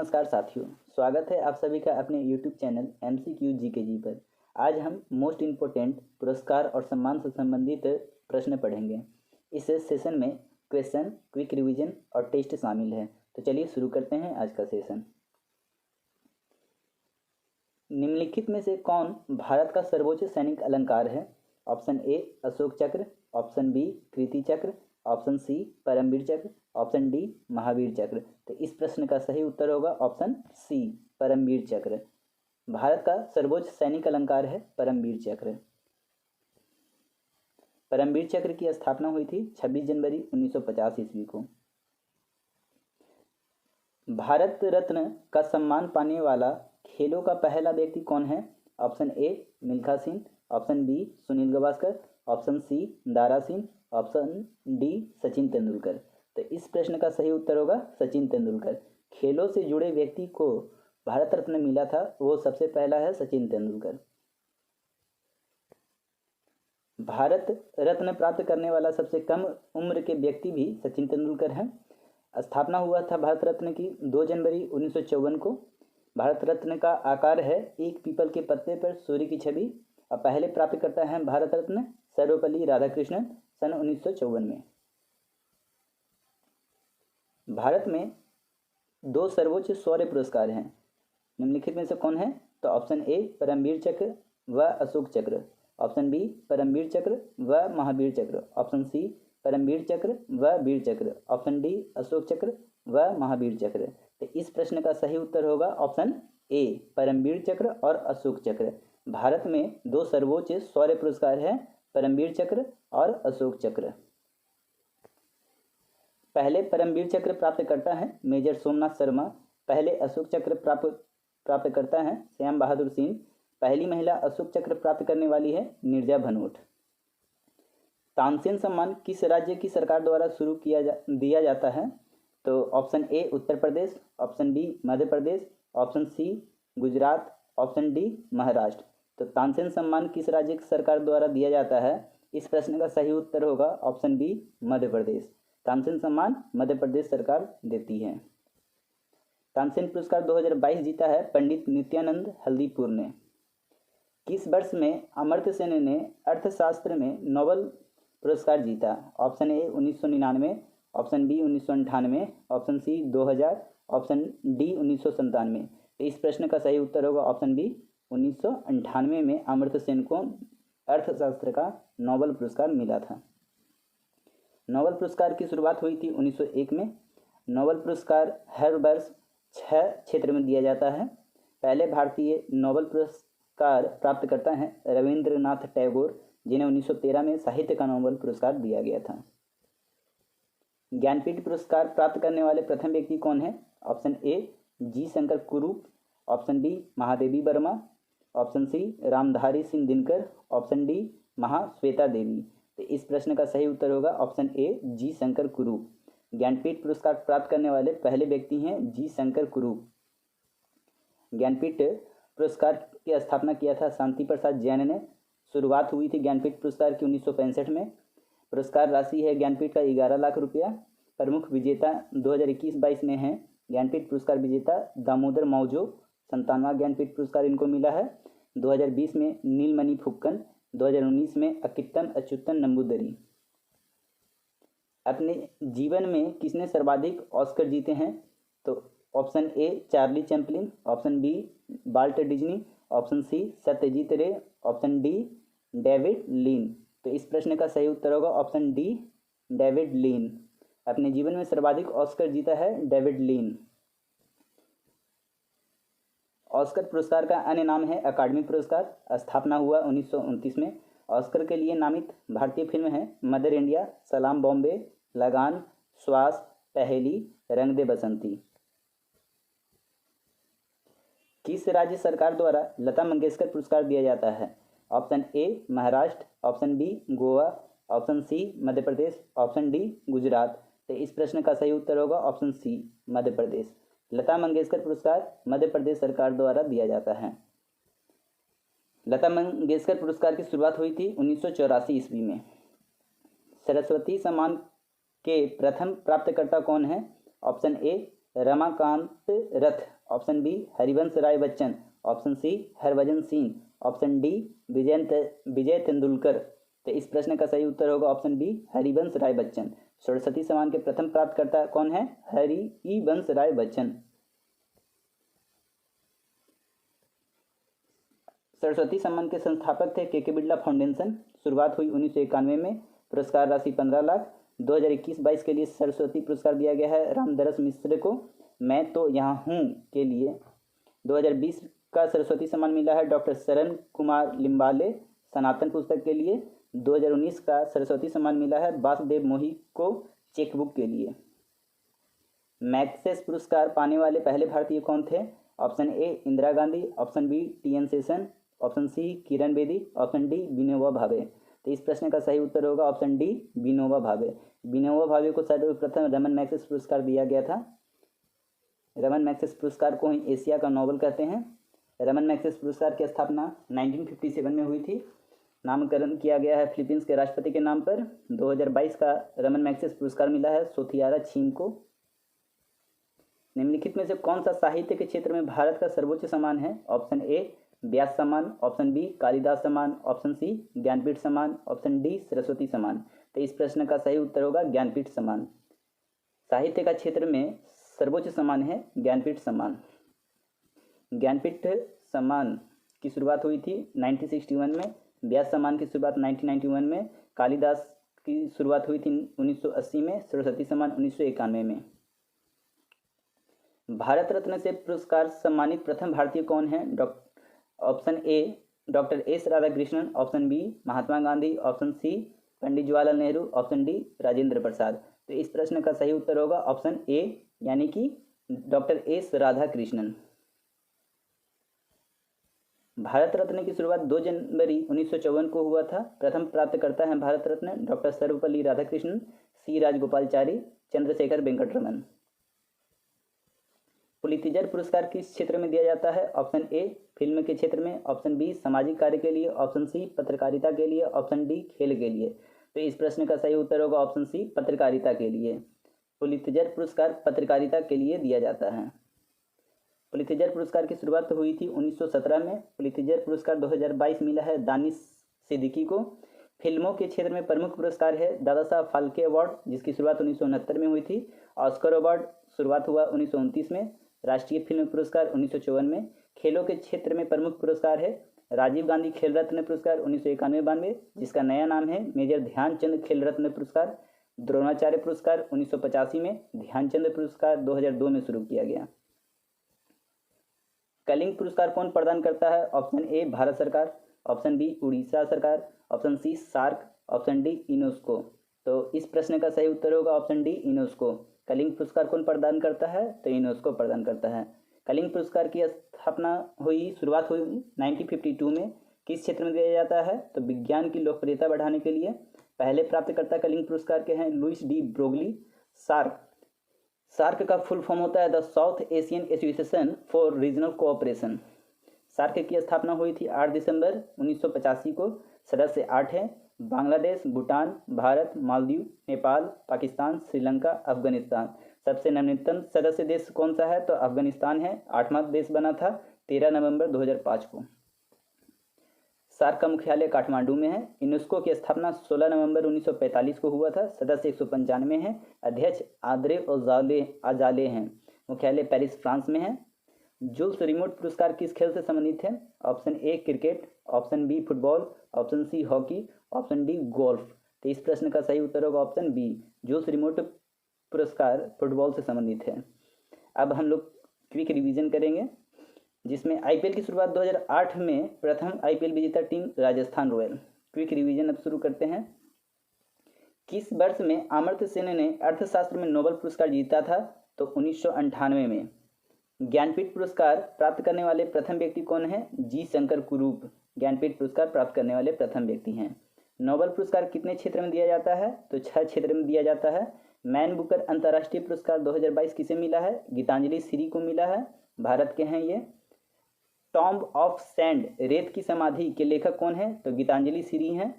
नमस्कार साथियों, स्वागत है आप सभी का अपने YouTube चैनल MCQ GKG पर। आज हम मोस्ट इम्पोर्टेंट पुरस्कार और सम्मान से संबंधित प्रश्न पढ़ेंगे। इस सेशन में क्वेश्चन, क्विक रिवीजन और टेस्ट शामिल है। तो चलिए शुरू करते हैं आज का सेशन। निम्नलिखित में से कौन भारत का सर्वोच्च सैनिक अलंकार है? ऑप्शन ए अशोक चक्र, ऑप्शन बी कीर्ति चक्र, ऑप्शन सी परमवीर चक्र, ऑप्शन डी महावीर चक्र। तो इस प्रश्न का सही उत्तर होगा ऑप्शन सी परमवीर चक्र। भारत का सर्वोच्च सैनिक अलंकार है परमवीर चक्र। परमवीर चक्र की स्थापना हुई थी 26 जनवरी 1950 ईस्वी को। भारत रत्न का सम्मान पाने वाला खेलों का पहला व्यक्ति कौन है? Option A Milkha Singh, option B Sunil Gavaskar, option C Dara Singh, option D Sachin Tendulkar. तो इस प्रश्न का सही उत्तर होगा सचिन तेंदुलकर। खेलों से जुड़े व्यक्ति को भारत रत्न मिला था, वो सबसे पहला है सचिन तेंदुलकर। भारत रत्न प्राप्त करने वाला सबसे कम उम्र के व्यक्ति भी सचिन तेंदुलकर हैं। स्थापना हुआ था भारत रत्न की 2 जनवरी 1954 को। भारत रत्न का आकार है एक पीपल के पत्ते पर सूर्य की छवि और पहले प्राप्तकर्ता हैं भारत रत्न सर्वपल्ली राधाकृष्णन सन 1954 में। भारत में 2 सर्वोच्च शौर्य पुरस्कार हैं। निम्नलिखित में से कौन है? तो ऑप्शन ए परमवीर चक्र व अशोक चक्र, ऑप्शन बी परमवीर चक्र व महावीर चक्र, ऑप्शन सी परमवीर चक्र व वीर चक्र, ऑप्शन डी अशोक चक्र व महावीर चक्र। तो इस प्रश्न का सही उत्तर होगा ऑप्शन ए परमवीर चक्र और अशोक चक्र। भारत में 2 सर्वोच्च शौर्य पुरस्कार हैं, परमवीर चक्र और अशोक चक्र। पहले परमवीर चक्र प्राप्त करता है मेजर सोमनाथ शर्मा, पहले अशोक चक्र प्राप्त करता है श्याम बहादुर सिंह। पहली महिला अशोक चक्र प्राप्त करने वाली है नीरजा भनोट। तानसेन सम्मान किस राज्य की सरकार द्वारा शुरू दिया जाता है? तो option A Uttar Pradesh, option B Madhya Pradesh, option C Gujarat, option D Maharashtra. तो तानसेन सम्मान किस राज्य की सरकार द्वारा दिया जाता है? इस प्रश्न का सही उत्तर होगा ऑप्शन बी मध्य प्रदेश। तानसेन सम्मान मध्य प्रदेश सरकार देती है। तानसेन पुरस्कार 2022 जीता है पंडित नित्यानंद हल्दीपुर ने। किस वर्ष में अमर्त्य सेन ने अर्थशास्त्र में नोबेल पुरस्कार जीता? Option A 1999, option B 1998, option C 2000, option D 1997। तो इस प्रश्न का सही उत्तर होगा ऑप्शन बी 1998 में अमर्त्य सेन को अर्थशास्त्र का नोबेल पुरस्कार मिला था। नोबेल पुरस्कार की शुरुआत हुई थी 1901 में। नोबेल पुरस्कार हर वर्ष 6 क्षेत्र में दिया जाता है। पहले भारतीय नोबेल पुरस्कार प्राप्त करता है रविंद्रनाथ टैगोर, जिन्हें 1913 में साहित्य का नोबेल पुरस्कार दिया गया था। ज्ञानपीठ पुरस्कार प्राप्त करने वाले प्रथम व्यक्ति कौन है? ऑप्शन ए G Shankar Kurup, option B Mahadevi Verma, option C Ramdhari Singh Dinkar, option D Mahashweta Devi. तो इस प्रश्न का सही उत्तर होगा ऑप्शन ए जी शंकर कुरूप। ज्ञानपीठ पुरस्कार प्राप्त करने वाले पहले व्यक्ति हैं जी शंकर कुरूप। ज्ञानपीठ पुरस्कार की स्थापना किया था शांति प्रसाद जैन ने। शुरुआत हुई थी ज्ञानपीठ पुरस्कार की 1965 में। पुरस्कार राशि है ज्ञानपीठ का 11 लाख रुपया। प्रमुख विजेता 2021-22 में हैं ज्ञानपीठ पुरस्कार विजेता दामोदर मौजो, 57वां ज्ञानपीठ पुरस्कार इनको मिला है। 2020 में नीलमणि फुक्कन, 2019 में अकित्तन अच्युतन नंबूदरी। अपने जीवन में किसने सर्वाधिक ऑस्कर जीते हैं? तो option A Charlie Chaplin, option B Walt Disney, option C Satyajit Ray, option D David लीन। तो इस प्रश्न का सही उत्तर होगा ऑप्शन डी डेविड लीन। अपने जीवन में सर्वाधिक ऑस्कर जीता है डेविड लीन। ऑस्कर पुरस्कार का अन्य नाम है अकादमी पुरस्कार। स्थापना हुआ 1929 में। ऑस्कर के लिए नामित भारतीय फिल्म है मदर इंडिया, सलाम बॉम्बे, लगान, श्वास, पहेली, रंग दे बसंती। किस राज्य सरकार द्वारा लता मंगेशकर पुरस्कार दिया जाता है? Option A Maharashtra, option B Goa, option C Madhya Pradesh, option D Gujarat. तो इस प्रश्न का सही उत्तर होगा ऑप्शन सी मध्य प्रदेश। लता मंगेशकर पुरस्कार मध्य प्रदेश सरकार द्वारा दिया जाता है। लता मंगेशकर पुरस्कार की शुरुआत हुई थी 1984 ईस्वी में। सरस्वती सम्मान के प्रथम प्राप्तकर्ता कौन है? Option A Ramakant Rath, option B Harivansh Rai Bachchan, option C Harbhajan Singh, option D Vijay Tendulkar. तो इस प्रश्न का सही उत्तर होगा ऑप्शन बी हरिवंश राय बच्चन। सरस्वती सम्मान के प्रथम प्राप्तकर्ता कौन है? हरिवंश राय बच्चन। सरस्वती सम्मान के संस्थापक थे के बिरला फाउंडेशन। शुरुआत हुई 1991 में। पुरस्कार राशि 15 लाख। 2021-22 के लिए सरस्वती पुरस्कार दिया गया है रामदरस मिश्र को, मैं तो यहाँ हूँ के लिए। 2020 का सरस्वती सम्मान मिला है डॉक्टर शरण कुमार लिम्बाले, सनातन पुस्तक के लिए। 2019 का सरस्वती सम्मान मिला है वासुदेव मोही को, चेकबुक के लिए। मैग्सेस पुरस्कार पाने वाले पहले भारतीय कौन थे? Option A Indira Gandhi, option B T N. Seshan, option C Kiran Bedi, option D Vinoba Bhave. तो इस प्रश्न का सही उत्तर होगा ऑप्शन डी विनोबा भावे। विनोबा भावे को सर्वप्रथम रमन मैग्सेस पुरस्कार दिया गया था। रमन मैग्सेस पुरस्कार को ही एशिया का नोबेल कहते हैं। रमन मैग्सेस पुरस्कार की स्थापना 1957 में हुई थी। नामकरण किया गया है फिलीपींस के राष्ट्रपति के नाम पर। 2022 का रमन मैग्सेस पुरस्कार मिला है सोथियारा छीम को। निम्नलिखित में से कौन सा साहित्य के क्षेत्र में भारत का सर्वोच्च सम्मान है? ऑप्शन ए व्यास सम्मान, ऑप्शन बी कालिदास सम्मान, ऑप्शन सी ज्ञानपीठ सम्मान, ऑप्शन डी सरस्वती सम्मान। तो इस प्रश्न का सही उत्तर होगा ज्ञानपीठ सम्मान। साहित्य का क्षेत्र में सर्वोच्च सम्मान है ज्ञानपीठ सम्मान। ज्ञानपीठ सम्मान की शुरुआत हुई थी 1961 में, व्यास सम्मान की शुरुआत 1991 में, कालिदास की शुरुआत हुई थी 1980 में, सरस्वती सम्मान 1991 में। भारत रत्न से पुरस्कार सम्मानित प्रथम भारतीय कौन है? Option A doctor S Radhakrishnan, option B Mahatma Gandhi, option C Pandit Jawaharlal Nehru, option D Rajendra Prasad. तो इस प्रश्न का सही उत्तर होगा ऑप्शन ए यानी कि डॉक्टर एस राधाकृष्णन। भारत रत्न की शुरुआत 2 जनवरी 1954 को हुआ था। प्रथम प्राप्तकर्ता हैं भारत रत्न डॉक्टर सर्वपल्ली राधाकृष्णन, सी राजगोपालचारी, चंद्रशेखर वेंकटरमन। पुलित्जर पुरस्कार किस क्षेत्र में दिया जाता है? ऑप्शन ए फिल्म के क्षेत्र में, ऑप्शन बी सामाजिक कार्य के लिए, ऑप्शन सी पत्रकारिता के लिए, ऑप्शन डी खेल के लिए। तो इस प्रश्न का सही उत्तर होगा ऑप्शन सी पत्रकारिता के लिए। पुलित्जर पुरस्कार पत्रकारिता के लिए दिया जाता है। पुलित्जर पुरस्कार की शुरुआत हुई थी 1917 में। पुलित्जर पुरस्कार 2022 मिला है दानिश सिद्दीकी को। फिल्मों के क्षेत्र में प्रमुख पुरस्कार है दादा साहब फाल्के अवार्ड, जिसकी शुरुआत 1969 में हुई थी। ऑस्कर अवार्ड शुरुआत हुआ 1929 में। राष्ट्रीय फिल्म पुरस्कार 1954 में। खेलों के क्षेत्र में प्रमुख पुरस्कार है राजीव गांधी खेल रत्न पुरस्कार 1991-92, जिसका नया नाम है मेजर ध्यानचंद खेल रत्न पुरस्कार। द्रोणाचार्य पुरस्कार 1985 में। ध्यानचंद पुरस्कार 2002 में शुरू किया गया। कलिंग पुरस्कार कौन प्रदान करता है? ऑप्शन ए भारत सरकार, ऑप्शन बी उड़ीसा सरकार, option C SAARC, option D UNESCO. तो इस प्रश्न का सही उत्तर होगा ऑप्शन डी यूनेस्को। कलिंग पुरस्कार कौन प्रदान करता है? तो यूनेस्को प्रदान करता है। कलिंग पुरस्कार की शुरुआत हुई 1952 में। किस क्षेत्र में दिया जाता है? तो विज्ञान की लोकप्रियता बढ़ाने के लिए। पहले प्राप्तकर्ता कलिंग पुरस्कार के हैं लुइस डी ब्रोगली। सार्क का फुल फॉर्म होता है the South Asian Association for Regional Cooperation. SAARC की स्थापना हुई थी 8 दिसंबर 1985 को। सदस्य 8 हैं बांग्लादेश, भूटान, भारत, मालदीव, नेपाल, पाकिस्तान, श्रीलंका, अफगानिस्तान। सबसे नवीनतम सदस्य देश कौन सा है? तो अफगानिस्तान है। 8वां देश बना था 13 नवंबर 2005 को। सार्क का मुख्यालय काठमांडू में है। यूनेस्को की स्थापना 16 नवंबर 1945 को हुआ था। सदस्य 195 हैं। अध्यक्ष आद्रे अजाले हैं। मुख्यालय पेरिस फ्रांस में है। जूल्स रिमोट पुरस्कार किस खेल से संबंधित है? Option A cricket, option B football, option C hockey, option D golf. तो इस प्रश्न का सही उत्तर होगा ऑप्शन बी। जूल्स रिमोट पुरस्कार फुटबॉल से संबंधित है। अब हम लोग क्विक रिवीजन करेंगे, जिसमें आईपीएल की शुरुआत 2008 में प्रथम आईपीएल विजेता team Rajasthan royal. Quick revision अब शुरू करते हैं। किस वर्ष में अमर्त्य सेन ने अर्थशास्त्र में नोबेल पुरस्कार जीता था? तो 1998 में। ज्ञानपीठ पुरस्कार प्राप्त करने वाले प्रथम व्यक्ति कौन है? जी शंकर कुरूप ज्ञानपीठ पुरस्कार प्राप्त करने वाले प्रथम व्यक्ति हैं। नोबेल पुरस्कार कितने क्षेत्र में दिया जाता है? तो 6 क्षेत्र में दिया जाता है। मैन बुकर अंतर्राष्ट्रीय पुरस्कार 2022 किसे मिला है? गीतांजलि श्री को मिला है, भारत के हैं ये। टॉम्ब ऑफ सैंड रेत की समाधि के लेखक कौन है? तो गीतांजलि श्री हैं।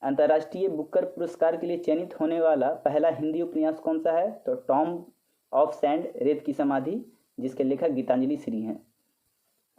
अंतर्राष्ट्रीय बुकर पुरस्कार के लिए चयनित होने वाला पहला हिंदी उपन्यास कौन सा है? तो टॉम्ब ऑफ सैंड, रेत की समाधि, जिसके लेखक गीतांजलि श्री हैं।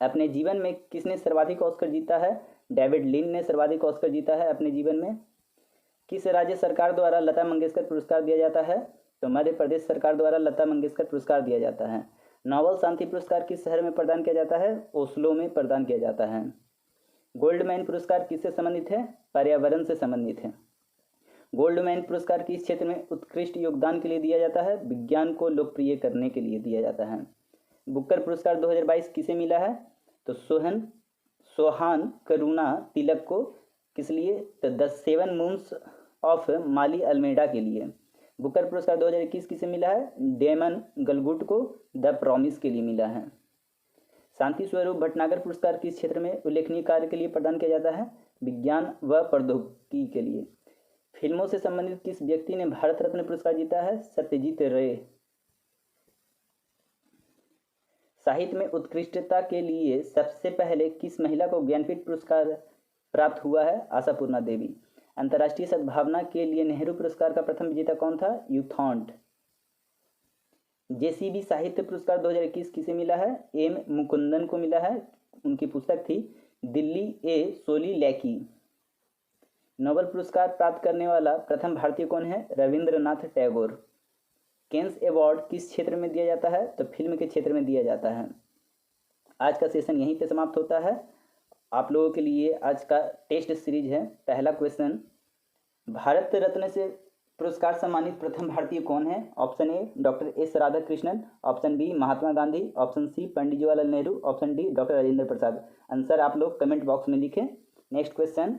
अपने जीवन में किसने सर्वाधिक ऑस्कर जीता है? डेविड लिन ने सर्वाधिक ऑस्कर जीता है अपने जीवन में। किस राज्य सरकार द्वारा लता मंगेशकर पुरस्कार दिया जाता है? तो मध्य प्रदेश सरकार द्वारा लता मंगेशकर पुरस्कार दिया जाता है। नोबेल शांति पुरस्कार किस शहर में प्रदान किया जाता है? ओस्लो में प्रदान किया जाता है। गोल्डमैन पुरस्कार किससे संबंधित है? पर्यावरण से संबंधित है। गोल्डमैन पुरस्कार किस क्षेत्र में उत्कृष्ट योगदान के लिए दिया जाता है? विज्ञान को लोकप्रिय करने के लिए दिया जाता है। बुकर पुरस्कार 2022 किसे मिला है? तो सोहान करुणा तिलक को। किस लिए? तो the 7 moons of Maali Almeida के लिए। बुकर पुरस्कार 2021 किसे मिला है? डेमन गलगुट को द प्रॉमिस के लिए मिला है। शांति स्वरूप भटनागर पुरस्कार किस क्षेत्र में उल्लेखनीय कार्य के लिए प्रदान किया जाता है? विज्ञान व प्रौद्योगिकी के लिए। फिल्मों से संबंधित किस व्यक्ति ने भारत रत्न पुरस्कार जीता है? सत्यजीत रे। साहित्य में उत्कृष्टता के लिए सबसे पहले किस महिला को ज्ञानपीठ पुरस्कार प्राप्त हुआ है? आशापूर्णा देवी। अंतर्राष्ट्रीय सद्भावना के लिए नेहरू पुरस्कार का प्रथम विजेता कौन था? यूथॉन्ट। जेसीबी साहित्य पुरस्कार 2021 किसे मिला है? एम मुकुंदन को मिला है। उनकी पुस्तक थी दिल्ली ए सोली लैकी। नोबेल पुरस्कार प्राप्त करने वाला प्रथम भारतीय कौन है? रविंद्रनाथ टैगोर। केन्स अवार्ड किस क्षेत्र में दिया जाता है? तो फिल्म के क्षेत्र में दिया जाता है। आज का सेशन यहीं पे समाप्त होता है। आप लोगों के लिए आज का टेस्ट सीरीज है। पहला क्वेश्चन, भारत रत्न से पुरस्कार सम्मानित प्रथम भारतीय कौन है? Option A doctor S Radhakrishnan, option B Mahatma Gandhi, option C Pandit Jawaharlal Nehru, option D doctor Rajendra Prasad. Answer आप लोग कमेंट बॉक्स में लिखें। नेक्स्ट क्वेश्चन,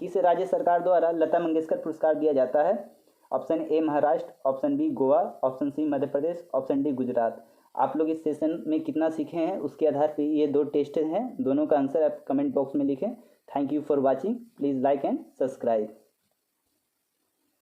किस राज्य सरकार द्वारा लता मंगेशकर पुरस्कार दिया जाता है? Option A Maharashtra, option B Goa, option C Madhya Pradesh, option D Gujarat. आप लोग इस सेशन में कितना सीखे हैं उसके आधार पर ये 2 टेस्ट हैं, दोनों का आंसर आप कमेंट बॉक्स में लिखें। Thank you for watching. Please like and subscribe.